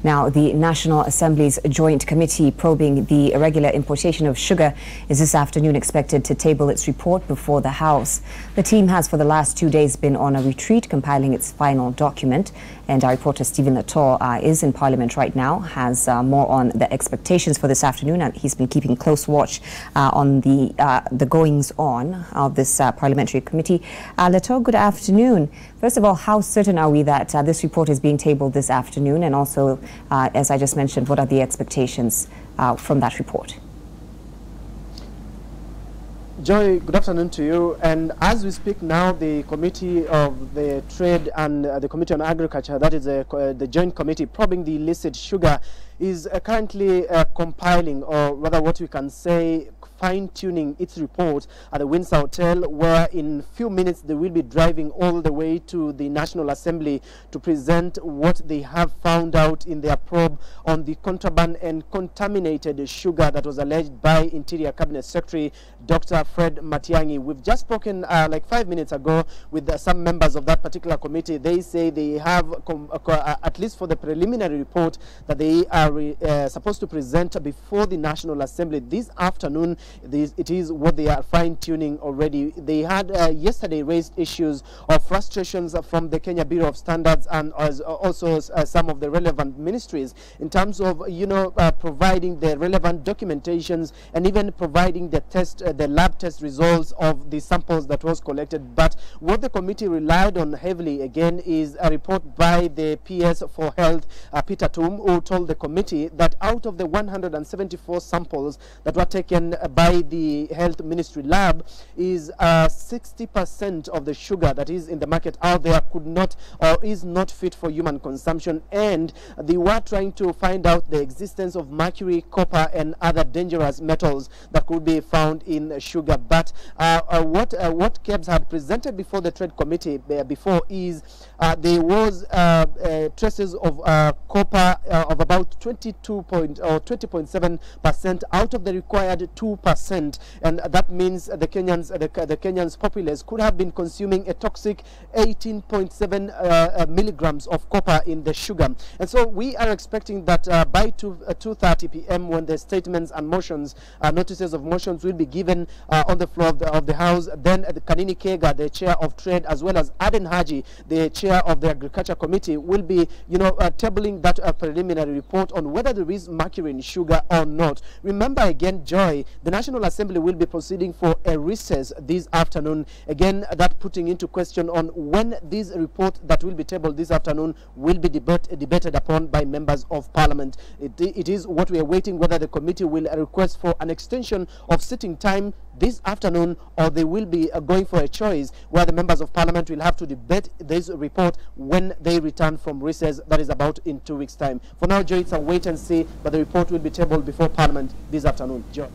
Now, the National Assembly's Joint Committee probing the irregular importation of sugar is this afternoon expected to table its report before the House. The team has for the last 2 days been on a retreat compiling its final document. And our reporter Stephen Latour is in Parliament right now, has more on the expectations for this afternoon, and he's been keeping close watch on the goings-on of this parliamentary committee. Latour, good afternoon. First of all, how certain are we that this report is being tabled this afternoon? And also, as I just mentioned, what are the expectations from that report? Joy, good afternoon to you. And as we speak now, the Committee of the Trade and the Committee on Agriculture, that is the Joint Committee probing the illicit sugar, is currently compiling, or rather what we can say, fine-tuning its report at the Windsor Hotel, where in a few minutes they will be driving all the way to the National Assembly to present what they have found out in their probe on the contraband and contaminated sugar that was alleged by Interior Cabinet Secretary Dr. Fred Matiangi. We've just spoken like 5 minutes ago with some members of that particular committee. They say they have, at least for the preliminary report, that they are supposed to present before the National Assembly this afternoon. It is what they are fine-tuning already. They had yesterday raised issues of frustrations from the Kenya Bureau of Standards and also some of the relevant ministries in terms of, providing the relevant documentations and even providing the lab test results of the samples that was collected. But what the committee relied on heavily again is a report by the PS for Health, Peter Tum, who told the committee that out of the 174 samples that were taken by the Health Ministry lab, is 60% of the sugar that is in the market out there could not or is not fit for human consumption, and they were trying to find out the existence of mercury, copper and other dangerous metals that could be found in sugar. But what KEBS had presented before the Trade Committee before is there was traces of copper of about 20.7% out of the required 2%, and that means the Kenyans populace could have been consuming a toxic 18.7 milligrams of copper in the sugar. And so we are expecting that by 2:30 p.m. when the statements and motions, notices of motions will be given on the floor of the House, then Kanini Kega, the chair of Trade, as well as Aden Haji, the chair of the Agriculture Committee, will be tabling that preliminary report on whether there is mercury in sugar or not. Remember again, Joy, the National Assembly will be proceeding for a recess this afternoon. Again, that putting into question on when this report that will be tabled this afternoon will be debated upon by members of Parliament. It is what we are waiting, whether the committee will request for an extension of sitting time this afternoon, or they will be going for a choice where the members of Parliament will have to debate this report when they return from recess, that is about in 2 weeks' time. For now, Joy, it's a wait and see, but the report will be tabled before Parliament this afternoon. Joy.